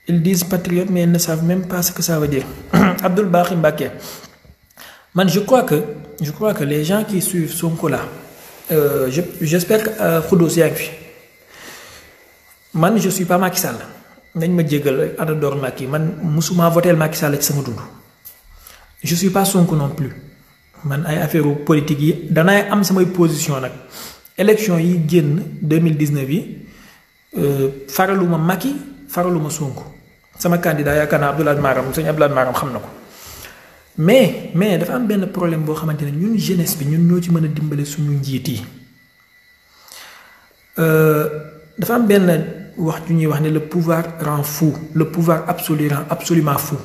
Ils disent patriotes, mais ils ne savent même pas ce que ça veut dire. Abdul Baqi Mbacké. Man, je crois que les gens qui suivent Sonko là, j'espère que Khoudos yaa ngi fi. Man, je suis pas Macky Sall. Nañ ma jéggal Adador Macky. Man, musuma voter Macky Sall ci sama dund. Je suis pas Sonko non plus. Man, ay affaire politique yi danay am samay position nag. Élection yi génn 2019 yi faraluma Macky, faraluma Sonko. Sama candidat yaakaar naa Abdoulaye Maram sëñ Abdoulaye Maram xam na ko. mais dafa am benn problème boo xamante ne ñun jeunesse bi ñun ñoo ci mën a dimbale suñu njiit yi dafa am benn wax ju ñuy wax ne le pouvoir rend fou le pouvoir absolu rend absolument fou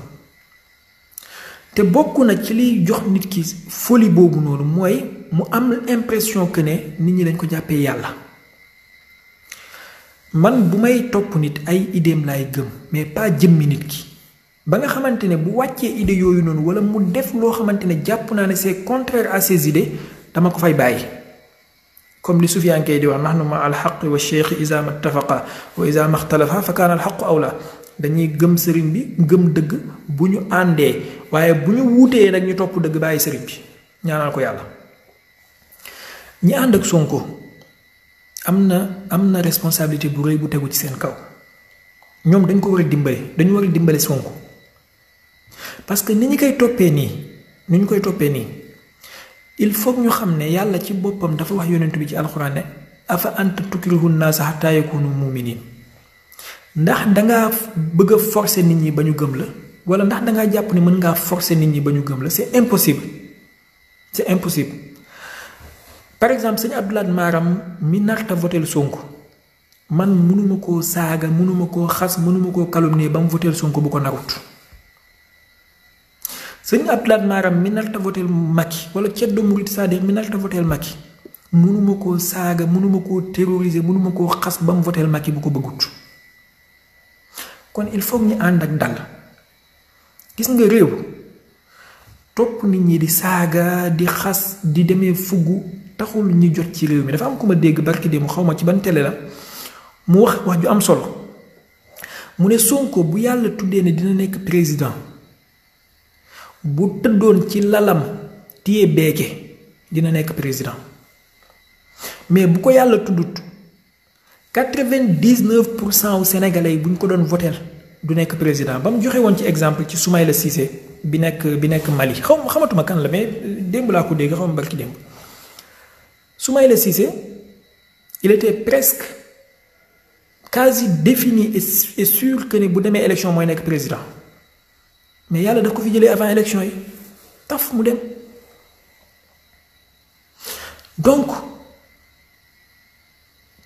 te bokk na ci liy jox nit ki folie boobu noonu mooy mu am impression que ne nit ñi dañ ko jàppee yàlla man bu may topp nit ay idéem laay gëm mais pas jëmmi nit ki ba nga xamante ne bu wàccee idée yooyu noonu wala mu def loo xamante ne jàpp naa ne c'est contraire à ses idées dama ko fay bàyyi comme li sufiyankay di wax nahnu ma alxaqi wa cheikh isa mattafaqa wa isa maxtalafa fa kaana alxaqu awla dañuy gëm sëriñ bi gëm dëgg bu ñu àndee waaye bu ñu wuutee nag ñu topp dëgg bàyyi sëriñ bi ñaanal ko yàlla ñi ànd ak Sonko am na responsabilité bu rëy bu tegu ci seen kaw ñoom dañ ko war a dimbale dañu war a dimbale Sonko parce que ni ñu koy toppee nii il faut ñu xam ne yàlla ci boppam dafa wax yonent bi ci alxuraan ne afa anta tukrihu naasa xataa yakunu muminin ndax dangaa bëgg a forcer nit ñi ba ñu gëm la wala ndax dangaa jàpp ne mën ngaa forcer nit ñi ba ñu gëm la c'est impossible par exemple sëñ Abdoulaye Maram mi narta votel Sonko man mënuma koo saaga mënuma koo xas mënuma koo calomnier ba mu votel Sonko bu ko narut sëñ Abdoulaye Maram mi narta votel Macky wala ceddo murit c'est-à-dire mi narta votel Macky mënuma koo saaga mënuma koo terroriser mënuma koo xas ba mu votel Macky bu ko bëggut kon il faut ñu ànd ak dal gis nga réew topp nit ñi di saaga di xas di demee fuggu taxul ñu jot ci réew mi dafa am ku ma dégg barki démb xaw ma ci ban télé la mu wax ju am solo mu ne Sonko bu yàlla tuddee ne dina nekk président bu tëddoon ci lalam téye beeke dina nekk président mais bu ko yàlla tuddut 99% wu sénégalais yi bu ñu ko doon votel du nekk président ba mu joxe woon ci exemple ci Soumaïla Cissé bi nekk Mali xamatuma kan la mais démb laa ko dégg xaw ma barki démb Soumaïla Cissé il était presque quasi défini et sûr que ne bu demee élection mooy nekk président mais yàlla daf ko fi jëlee avant élection yi taf mu dem donc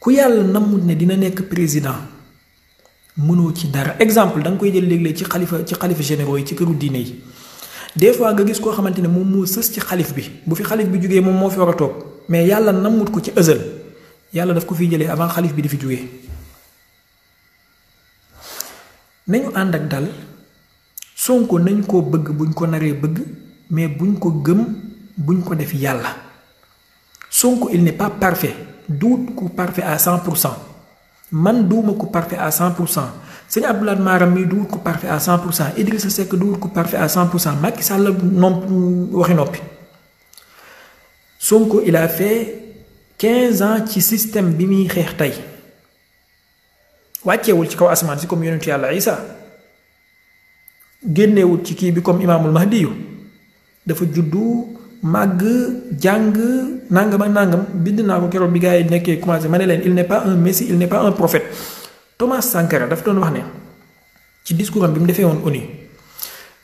ku yàlla namut ne dina nekk président mënoo ci dara exemple da nga koy jël léeg-léeg ci xalifa généraux yi ci këru diine yi des fois nga gis koo xamante ne moom moo sës ci xalif bi bu fi xalif bi jógee moom moo fi war a toog mais yàlla namut ko ci ësal yàlla daf ko fiy jëlee avant xalif bi di fi jógee nañu ànd ak dal Sonko nañ koo bëgg buñ ko naree bëgg mais buñ ko gëm buñ ko def yàlla Sonko il n'est pas parfait duut ku parfait à 100% man duuma ku parfait à 100% sëñ Abdoulaye Maram mi duut ku parfait à 100% Idrissa Seck duut ku parfait à 100% Macky Sall waxi noppi Sonko il a fait 15 ans ci système bi muy xeex tey wàcceewul ci kaw asamaan si comme yonentu yàlla Isa génnewul ci kii bi comme imaamul mahdiyu dafa juddu màgg jàng nangam ak nangam bind naa ko keroog bi gars yi nekkee commencé ma ne leen il n'est pas un messie il n'est pas un prophète Thomas Sankara dafa doon wax ne ci discours am bi mu defee woon ONU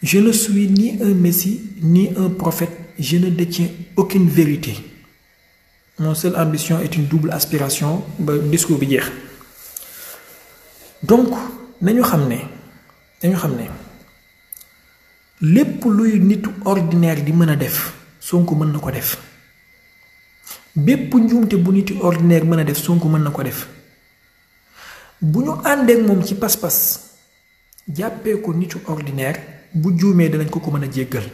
je ne suis ni un messie ni un prophète je ne détiens aucune vérité mon seule ambition est une double aspiration ba discours bi jeex donc nañu xam ne lépp luy nitu ordinaire di mën a def Sonko mën na ko def bépp njuumte bu nitu ordinaire mën a def Sonko mën na ko def bu ñu àndeek moom ci pas-pas jàppee ko nitu ordinaire bu juumee danañ ko mën a jéggal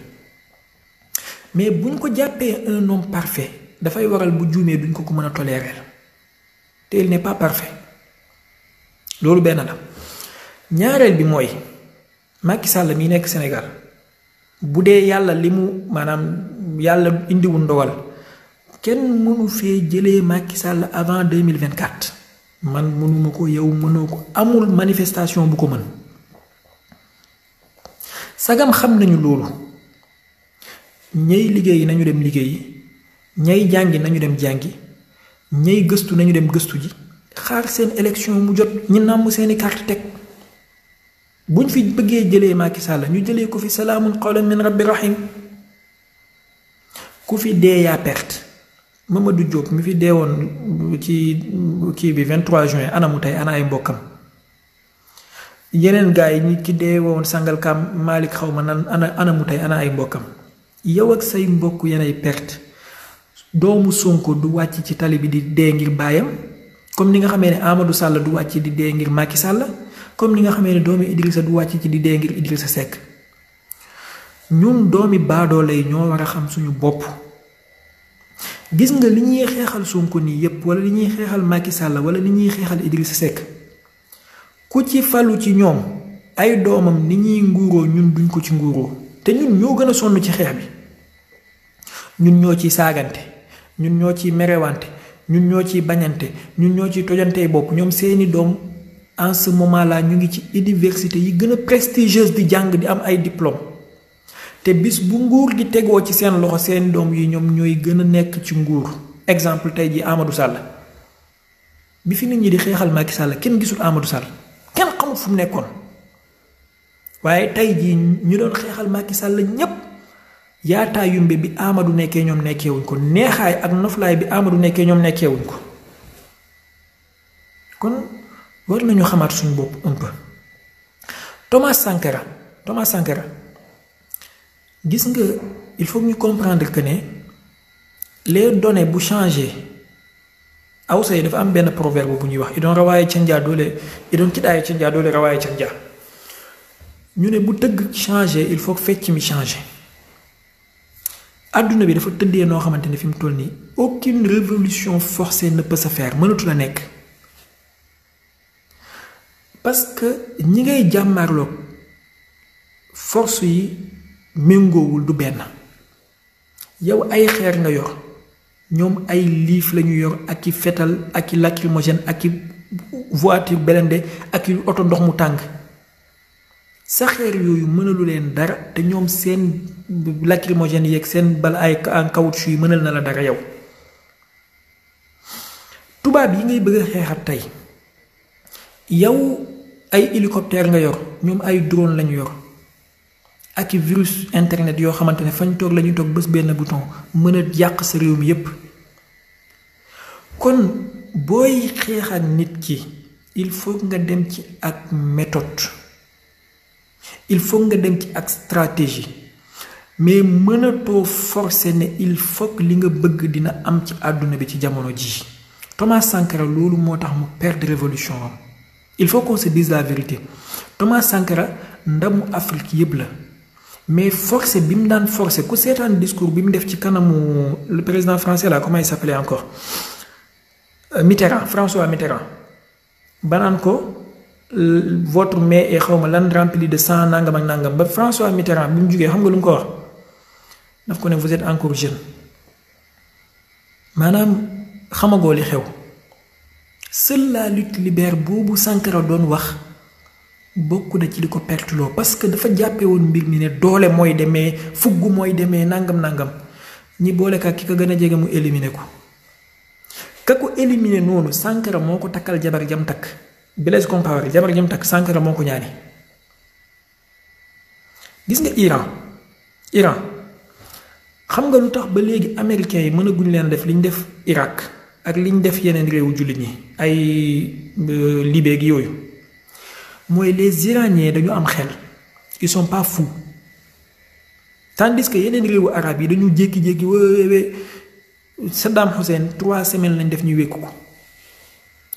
mais bu ñu ko jàppee un homme parfait dafay waral bu juumee duñ ko mën a tolérer te il n'est pas parfait loolu benn la ñaareel bi mooy Macky Sall mi nekk Sénégal bu dee yàlla li mu maanaam yàlla indiwul ndogal kenn mënu fee jëlee Macky Sall avant 2024 man mënuma ko yow mënoo ko amul manifestation bu ko mën sagam xam nañu loolu ñay liggéey nañu dem liggéeyi ñay jàngi nañu dem jàngi ñay gëstu nañu dem gëstu ji xaar seen élection mu jot ñi nàmm seeni carte teg buñ fi bëggee jëlee Macky Sall ñu jëlee ko fi salaamun qawlan min rabbi rahim ku fi dee yaa perte Mamadou Diop mi fi deewoon ci kii bi 23 juin anamu tey ana ay mbokkam yeneen gars yi ñi ki deewoon Sangalkam Malick xaw ma nan anamu tey ana ay mbokkam yow ak say mbokk yenay perte doomu Sonko du wàcc ci tali bi di dee ngir baayam comme ni nga xamee ne Amadou Sall du wàcc di dee ngir Macky Sall comme ni nga xamee ne doomi Idrissa du wàcc ci di dee ngir Idrissa Seck ñun doomi baadoole yi ñoo war a xam suñu bopp gis nga li ñuy xeexal Sonko nii yépp wala li ñuy xeexal Macky Sall wala li ñuy xeexal Idrissa Seck ku ci falu ci ñoom ay doomam ni ñuy nguuroo ñun duñ ko ci nguuroo te ñun ñoo gën a sonn ci xeex bi ñun ñoo ciy saagante ñun ñoo ciy merewante ñun ñoo ciy bañante ñun ñoo ciy tojantey bopp ñoom seeni doom en ce moment là ñu ngi ci université yi gën a prestigieuse di jàng di am ay diplôme te bis bu nguur gi tegoo ci seen loxo seen doom yi ñoom ñooy gën a nekk ci nguur exemple tey ji Amadou Sall bi fi nit ñi di xeexal Macky Sall kenn gisul Amadou Sall kenn xamul fu mu nekkoon waaye tey jii ñu doon xeexal Macky Sall ñépp yaataa yumbe bi Amadou nekkee ñoom nekkeewuñ ko neexaay ak noflaay bi Amadou nekkee ñoom nekkeewuñ ko kon war nañu xamaat suñu bopp un peu Thomas Sankara gis nga il faut ñu comprendre que ne les données bu changé awsa yi dafa am benn proverbe bu ñuy wax idoon rawaaye canjaa doole idoon kidaaye canjaa doole rawaaye canjaa ñu ne bu tëgg changé il faut que fecc mi changé àdduna bi dafa tëddee noo xamante ne fi mu toll nii aucune révolution forcée ne peut se faire mënatu la nekk parce que ñi ngay jàmmaarloog force yi méngoowul du benn yow ay xeer nga yor ñoom ay liif lañu yor ak i fetal ak i lacrymogène ak i voiture belende ak i oto ndox mu tàng sa xeer yooyu mënalu leen dara te ñoom seen lacrymogène yeeg seen bal ay en caoutchouc yi mënal na la dara yow tubaab yi ngay bëgg a xeexat tey yow ay hélicoptère nga yor ñoom ay drone lañu yor ak i virus internet yoo xamante ne fañ toog lañuy toog bés benn bouton mën a yàq sa réew mi yépp kon booy xeex ak nit ki il faut nga dem ci ak méthode il faut nga dem ci ak stratégie mais mënatoo forcer ne il faut que li nga bëgg dina am ci àdduna bi ci jamono ji Thomas Sankara loolu moo tax mu perdre révolution am il faut qu'on se dise la vérité Thomas Sankara ndamu Afrique yépp la mais forcé bi mu daan forcé ku seetaan discours bi mu def ci kanamu le président français là comment il s'appelait encore François Mitterrand banaan ko votre main est xawma lan rempli de sang nangam ak nangam ba François Mitterrand bi mu jugee xam nga lu mu ko wax daf ko ne vous êtes encore jeune maanaam xamagoo li xew seule la lutte libère boobu Sankara doon wax bokk na ci li ko perteloo parce que dafa jàppe woon mbir mi ne doole mooy demee fugg mooy demee nangam ñi boole ka ki ko gën a jege mu éliminer ko ka ko éliminer noonu Sankara moo ko takkal jabar jam takk Blaise Compaoré jabar jam takk Sankara moo ko ñaani gis nga Iran xam nga lu tax ba léegi américains yi mënaguñ leen def liñ def Irak ak liñ def yeneen réewu jullit ñi ay Libye gi yooyu mooy les Iraniens dañu am xel ils sont pas fous tandis que yeneen réewu arab yi dañu jékki-jékki wéewee Saddam Hussein 3 semaines lañ def ñu wékku ko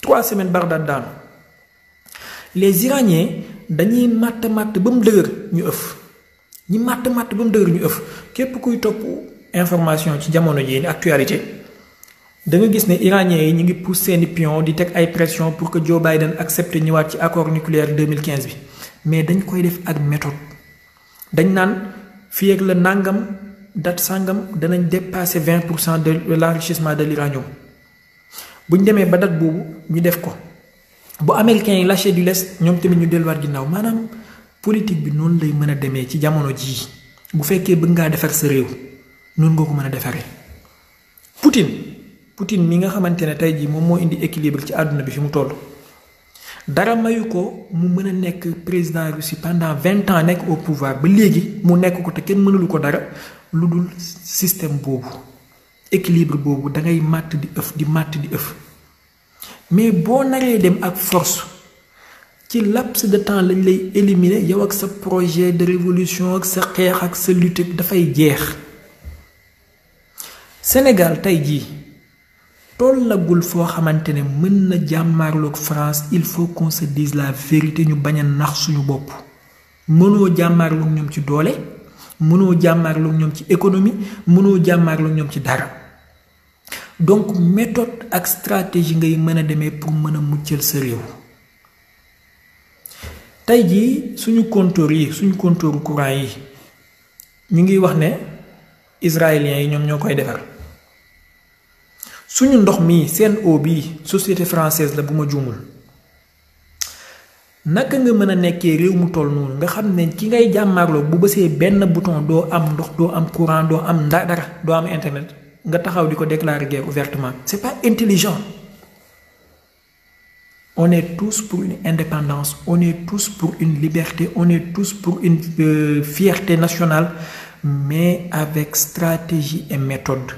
3 semaines Bagdad daanu les Iraniens dañuy màtt ba mu dëgër ñu ëf ñi màtt ba mu dëgër ñu ëf képp kuy topp information ci jamono ji actualité da nga gis ne iraniens yi ñu ngi pousse seeni pion di teg ay pression pour que Joe Biden accepte ñëwaat ci accord nucléaire 2015 bi mais dañ koy def ak méthode dañ naan fii ak la nangam date sangam danañ dépasser 20% de l'enrichissement de l'uranium bu ñu demee ba date boobu ñu def ko bu américains yi lâché du lest ñoom tamit ñu delluwaat ginnaaw maanaam politique bi noonu lay mën a demee ci jamono jii bu fekkee bëgg ngaa defar sa réew noonu nga ko mën a defaree. Poutine mi nga xamante ne tey jii moom moo indi équilibre ci àdduna bi fi mu toll dara mayu ko mu mën a nekk président Russie pendant 20 ans nekk au pouvoir ba léegi mu nekk ko te kenn mënulu ko dara lu dul système boobu équilibre boobu da ngay màtt di ëf di màtt di ëf mais boo naree dem ak force ci laps de temps lañ lay éliminer yow ak sa projet de révolution ak sa xeex ak sa lutte dafay jeex. Sénégal tey jii tollagul foo xamante ne mën na jàmmaarloog France il faut qu'on se dise la vérité ñu bañ a nax suñu bopp mënoo jàmmaarloog ñoom ci doole mënoo jàmmaarloog ñoom ci économie mënoo jàmmaarloog ñoom ci dara donc méthode ak stratégie ngay mën a demee pour mën a muccal sa réew. tey jii suñu compteur courant yi ñu ngi wax ne israéliens yi ñoom ñoo koy defar suñu ndox mi seen eau bii société française la bu ma juumul naka nga mën a nekkee réew mu toll noonu nga xam ne ki ngay jàmmaarloo bu bësee benn bouton doo am ndox doo am courant doo am dara doo am internet nga taxaw di ko déclarer guerre ouvertement c'est pas intelligent. On est tous pour une indépendance, on est tous pour une liberté, on est tous pour une fierté nationale, mais avec stratégie et méthode.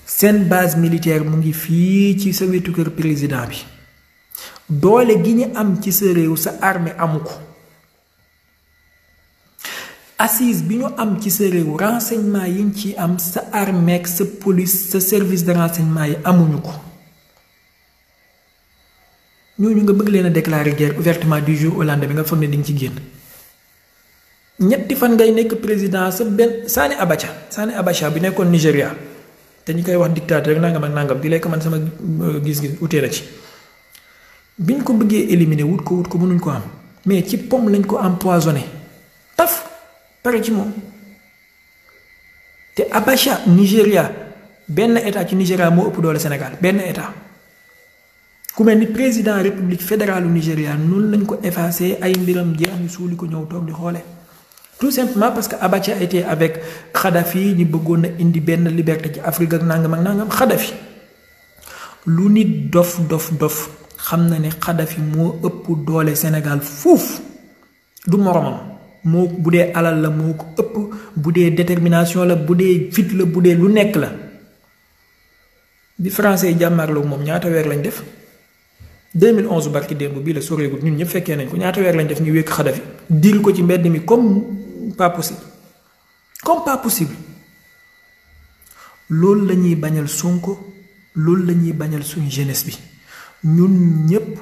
Seen base militaire mu ngi fii ci sa wetu kër président bi doole gi ñu am ci sa réew sa armée amu ko assise bi ñu am ci sa réew renseignement yi ñu ci am sa armée ak sa police sa service de renseignement yi amuñu ko. ñooñu nga bëgg leen a déclarer guerre ouvertement du jour au lendemain nga foog ne di nga ci génn ñetti fan ngay nekk président sa benn Sani Abacha bi nekkoon Nigéria te ñu koy wax dictateur nangam ak nangam di lekk man sama gis-gis utee na ci biñ ko bëggee éliminer wut ko mënuñ ko am mais ci pomme lañ ko empoisonné taf pare ci moom te Abacha Nigéria benn état ci Nigéria moo ëpp doole Sénégal benn état. ku mel ni président république fédérale Nigéria noonu lañ ko effacé ay mbiram jeex ñu suuli ko ñëw toog di xoole tout simplement parce que Abacha était avec Kadhafi ñi bëggoon na indi benn liberté ci Afrique ak nangam Kadhafi lu nit dof xam na ne Kadhafi moo ëpp doole Sénégal fuuf du moromam moo bu dee alal la moo ko ëpp bu dee détermination la bu dee fit la bu dee lu nekk la bi français yi jàmmaarloog moom ñaata weer lañ def 2011 barki démb bii la soreegut ñun ñëpp fekkee nañ ko ñaata weer lañ def ñu wékk Kadhafi dil ko ci mbedd mi comme pas possible loolu la ñuy bañal Sonko loolu la ñuy bañal suñu jeunesse bi ñun ñëpp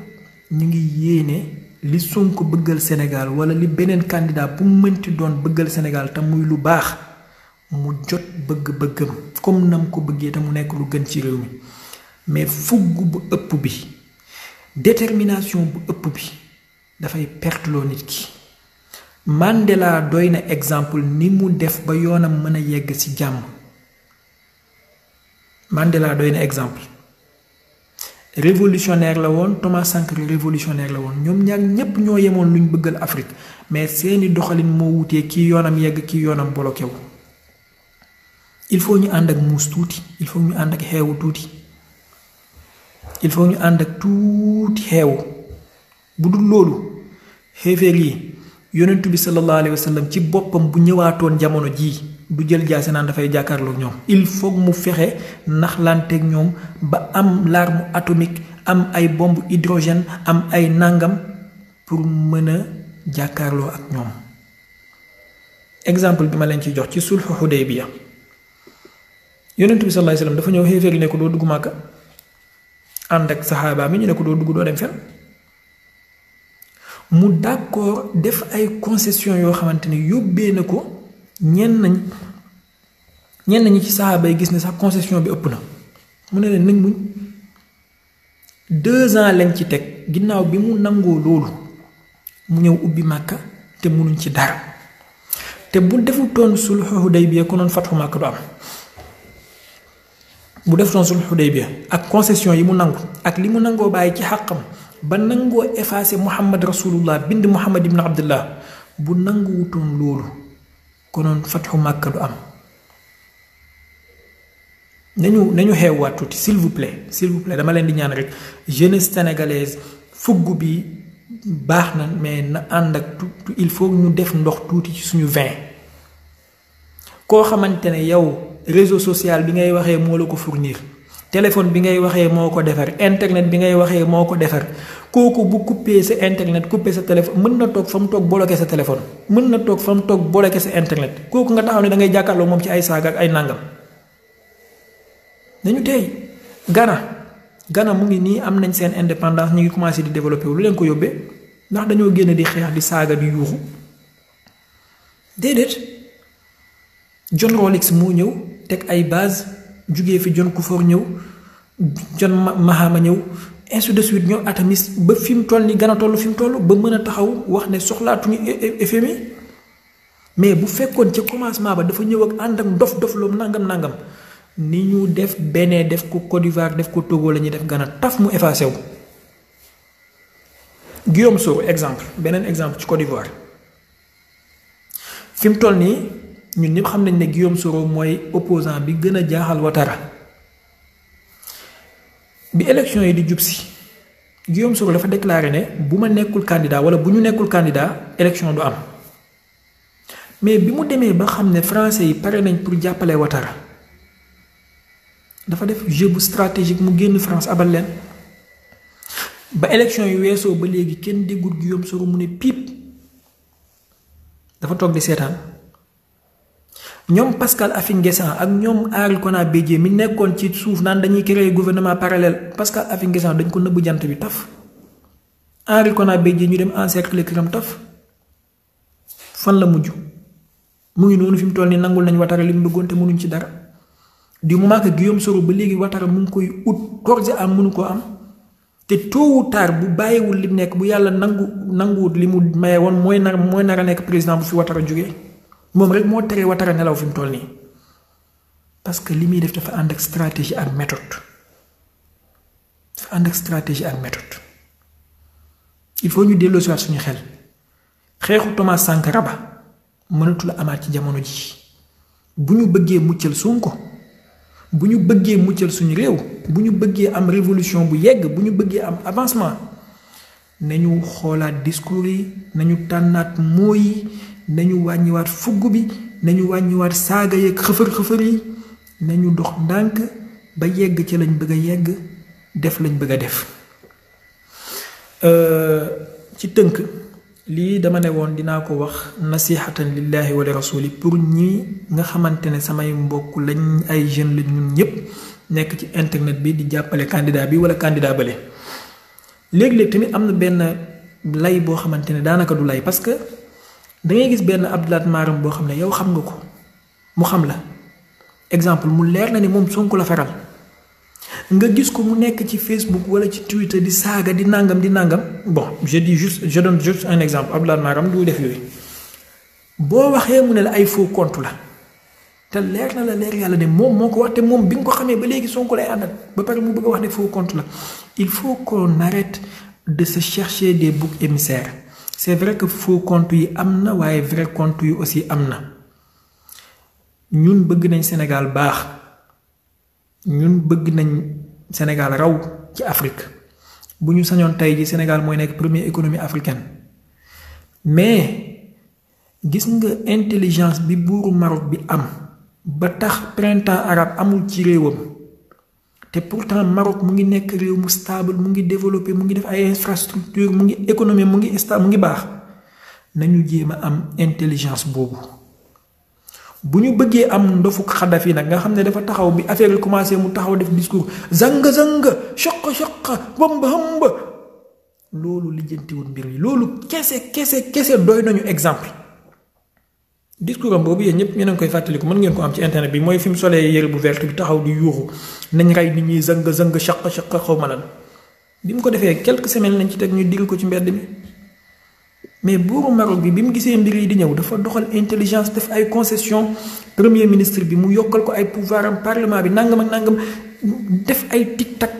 ñu ngi yéene li Sonko bëggal Sénégal wala li beneen candidat bu mënti doon bëggal Sénégal te muy lu baax mu jot bëgg-bëggam comme nam ko bëggee te mu nekk lu gën ci réew mi mais fugg bu ëpp bi détermination bu ëpp bi dafay perteloo nit ki Mandela doy na exemple ni mu def ba yoonam mën a yegg ci jàmm Mandela doy na exemple révolutionnaire la woon Thomas Sankara révolutionnaire la woon ñoom ñaar ñépp ñoo yemoon luñ bëggal Afrique mais seeni doxalin moo wutee kii yoonam yegg kii yoonam bloqué wu il faut ñu ànd ak muus tuuti il faut ñu ànd ak xeewu tuuti il faut ñu ànd ak tuuti xeewu bu dul loolu xeefeer yi yonentu bi sallallahu alayhi wa sallam ci boppam bu ñëwaatoon jamono jii du jël jaase naan dafay jàkkaarloog ñoom il faut mu fexe naxlanteeg ñoom ba am l'arme atomique am ay bombe hydrogène am ay nangam pour mën a jàkkaarloo ak ñoom exemple bi ma leen ciy jox ci sulhu Hudaybiya yonentu bi sallallahu alayhi wa sallam dafa ñëw xeefeer yi ne ko doo dugg Màkka ànd ak saxaaba mi ñu ne ko doo dugg doo dem fenn mu d'accord def ay concession yoo xamante ne yóbbee na ko ñenn ñi ci saxaaba yi gis ne sax concession bi ëpp na mu ne leen nañ muñ 2 ans lañ ci teg ginnaaw bi mu nangoo loolu mu ñëw ubbi Màkka te munuñ ci dara te bu defutoon sulhu Hudaybiya konoon fathu Màkka du am bu defutoon sulhu Hudaybiya ak concession yi mu nangu ak li mu nangoo bàyyi ci xàqam ba nangoo effacé Muhammad rasulullah bind Muhammad ibn Abdullah bu nanguwutoon loolu konoon fathu Màkka du am nañu xeewaat tuuti s'il vous plaît dama leen di ñaan rek jeunesse sénégalaise fugg bi baax na mais na ànd ak il faut ñu def ndox tuuti ci suñu vin koo xamante ne yow réseau social bi ngay waxee moo la ko fournir téléphone bi ngay waxee moo ko defar internet bi ngay waxee moo ko defar kooku bu coupé sa internet coupé sa téléphone mën na toog fa mu toog bloqué sa téléphone mën na toog fa mu toog bloqué sa internet kooku nga taxaw ne da ngay jàkkaarloo moom ci ay saaga ak ay nàngam nañu tey Ghana mu ngi nii am nañ seen indépendance ñu ngi commencé di développé wu lu leen ko yóbbee ndax dañoo génn di xeex di saaga di yuuxu déedéet John Rawlings moo ñëw teg ay base jugee fi John Kufuor ñëw John Mahama ñëw ainsi de suite ñoo atamis ba fi mu toll ni Ghana toll fi mu toll ba mën a taxaw wax ne soxlaatuñu FMI mais bu fekkoon ca commencement ba dafa ñëw ak ànd ak dof loolu nangam ni ñu def Bénin def ko Côte d'Ivoire def ko Togo la ñuy def Ghana taf mu effacé wu. Guillaume Soro exemple beneen exemple ci Côte d'Ivoire fi mu toll nii ñun ñëpp xam nañ ne Guillaume Soro mooy opposant bi gën a jaaxal Ouattara bi élection yi di jub si Guillaume Soro dafa déclaré ne bu ma nekkul candidat wala bu ñu nekkul candidat élection du am mais bi mu demee ba xam ne français yi pare nañ pour jàppale Ouattara dafa def jeu bu stratégique mu génn France abal leen ba élection yi weesoo ba léegi kenn déggul Guillaume Soro mu ne piip dafa toog di seetaan ñoom Pascal Affi-N'Guessan ak ñoom Henri Konan Bédié mi nekkoon ci suuf naan dañuy créer gouvernement parallèle Pascal Affi-N'Guessan dañ ko nëbb jant bi taf Henri Konan Bédié ñu dem encercler këram taf fan la mujj mu ngi noonu fi mu toll nii nangul nañ Ouattara li mu bëggoon te mënuñ ci dara du moment que Guillaume Soro ba léegi Ouattara mu ngi koy ut corps am mënu koo am te tôt ou tard bu bàyyiwul li nekk bu yàlla nanguwut li mu maye woon mooy nar a nekk président bu fi Ouattara jógee moom rek moo teree Ouattara nelaw fi mu toll nii parce que li muy def dafa ànd ak stratégie ak méthode il faut ñu delloosiwaat suñu xel xeexu Thomas Sankara ba mënatul a amaat ci jamono ji bu ñu bëggee muccal Sonko bu ñu bëggee muccal suñu réew bu ñu bëggee am révolution bu yegg bu ñu bëggee am avancement nañu xoolaat discours yi nañu tànnaat moo yi nañu wàññiwaat fugg bi nañu wàññiwaat saaga yeeg xëfër yi nañu dox ndànk ba yegg ci lañ bëgg a yegg def lañ bëgg a def ci tënk lii dama ne woon dinaa ko wax nasihatan lillahi wa li rasuli pour ñi nga xamante ne samay mbokk lañ ay jeunes lañ ñun ñëpp nekk ci internet bi di jàppale candidat bi wala candidat bale léeg-léeg tamit am na benn lay boo xamante ne daanaka du lay parce que da ngay gis benn Abdoulaye Maram boo xam ne yow xam nga ko mu xam la exemple mu leer na ni moom Sonko la faral nga gis ko mu nekk ci Facebook wala ci Twitter di saaga di nangam bon je donne juste un exemple Abdoulaye Maram du def yooyu boo waxee mu ne la ay faux compte la te leer na la leer yàlla ne moom moo ko wax te moom bi nga ko xamee ba léegi Sonko lay àndal ba pare mu bëgg a wax ne faux compte la il faut qu'on arrête de se chercher des boucs émissaires c'est vrai que faux compte yi am na waaye vrai compte yi aussi am na ñun bëgg nañ Sénégal baax ñun bëgg nañ Sénégal raw ci Afrique bu ñu sañoon tey ji Sénégal mooy nekk première économie africaine mais gis nga intelligence bi buuru Maroc bi am ba tax printemps arabe amul ci réewam te pourtant Maroc mu ngi nekk réew mu stable mu ngi développé mu ngi def ay infrastructure mu ngi économie mu ngi stable mu ngi baax nañu jéem a am intelligence boobu bu ñu bëggee am ndofu Kadhafi nag nga xam ne dafa taxaw bi affaire yi commencé mu taxaw def discours zanga choq hamba loolu lijjantiwul mbir yi loolu kese doy nañu exemple discours am boobu yéen ñëpp ñu ngi koy fàttaliku mën ngeen ko am ci internet bi mooy fi mu solee yëre bu verte bi taxaw di yuuxu nañ rey nit ñi zëng chaq xaw ma lan bi mu ko defee quelques semaines lañ ci teg ñu digg ko ci mbedd mi mais buuru Maroc bi mu gisee mbir yi di ñëw dafa doxal intelligence def ay concession premier ministre bi mu yokkal ko ay pouvoir am parlement bi nangam ak nangam def ay tic tac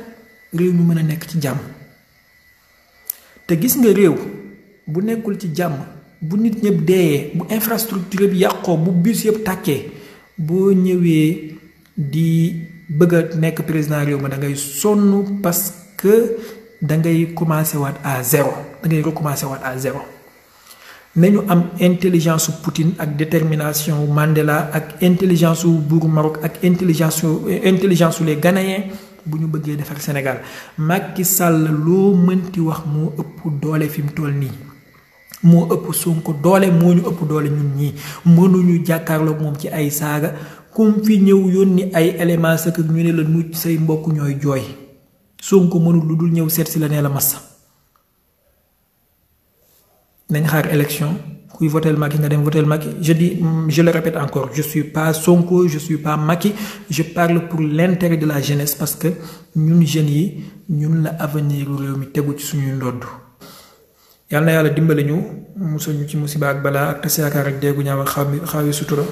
réew mi mën a nekk ci jàmm te gis nga réew bu nekkul ci jàmm bu nit ñëpp deeyee bu infrastructure bi yàqoo bu bus yëpp tàkkee boo ñëwee di bëgg a nekk président réew ma da ngay sonn parce que da ngay commencé waat à zéro da ngay recommencer waat à zéro nañu am intelligence su Poutine ak détermination Mandela ak intelligence su buuru Maroc ak intelligence su les Ghanéens bu ñu bëggee defar Sénégal Macky Sall loo mënti wax moo ëpp doole fi mu toll nii moo ëpp Sonko doole moo ñu ëpp doole ñun ñii mënuñu jàkkaarloog moom ci ay saaga comme fi ñëw yónni ay éléments sa kër ñu ne la nucc say mbokk ñooy jooy Sonko mënul lu dul ñëw seet si la nee la massa nañ xaar élection kuy votel Macky nga dem votel Macky je le répète encore je suis pas Sonko je suis pas Macky je parle pour l'intérêt de la jeunesse parce que ñun jeunes yi ñun la avenir réew mi tegu ci suñuy ndodd yàlla na yàlla dimbali ñu musal ñu ci musiba ak balaa ak tas yaakaar ak déggu ñaaw ak xaawi sutura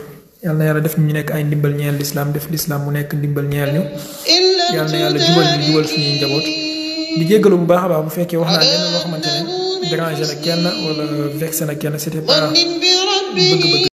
yàlla na yàlla def ñu nekk ay ndimbal ñeel lislaam def lislaam mu nekk ndimbal ñeel ñu yàlla na yàlla jubal suñuy njaboot di jéggalu bu baax a baax bu fekkee wax naa leen loo xamante ne dérangé na kenn wala vexé na kenn c'était pas bëgg-bëgg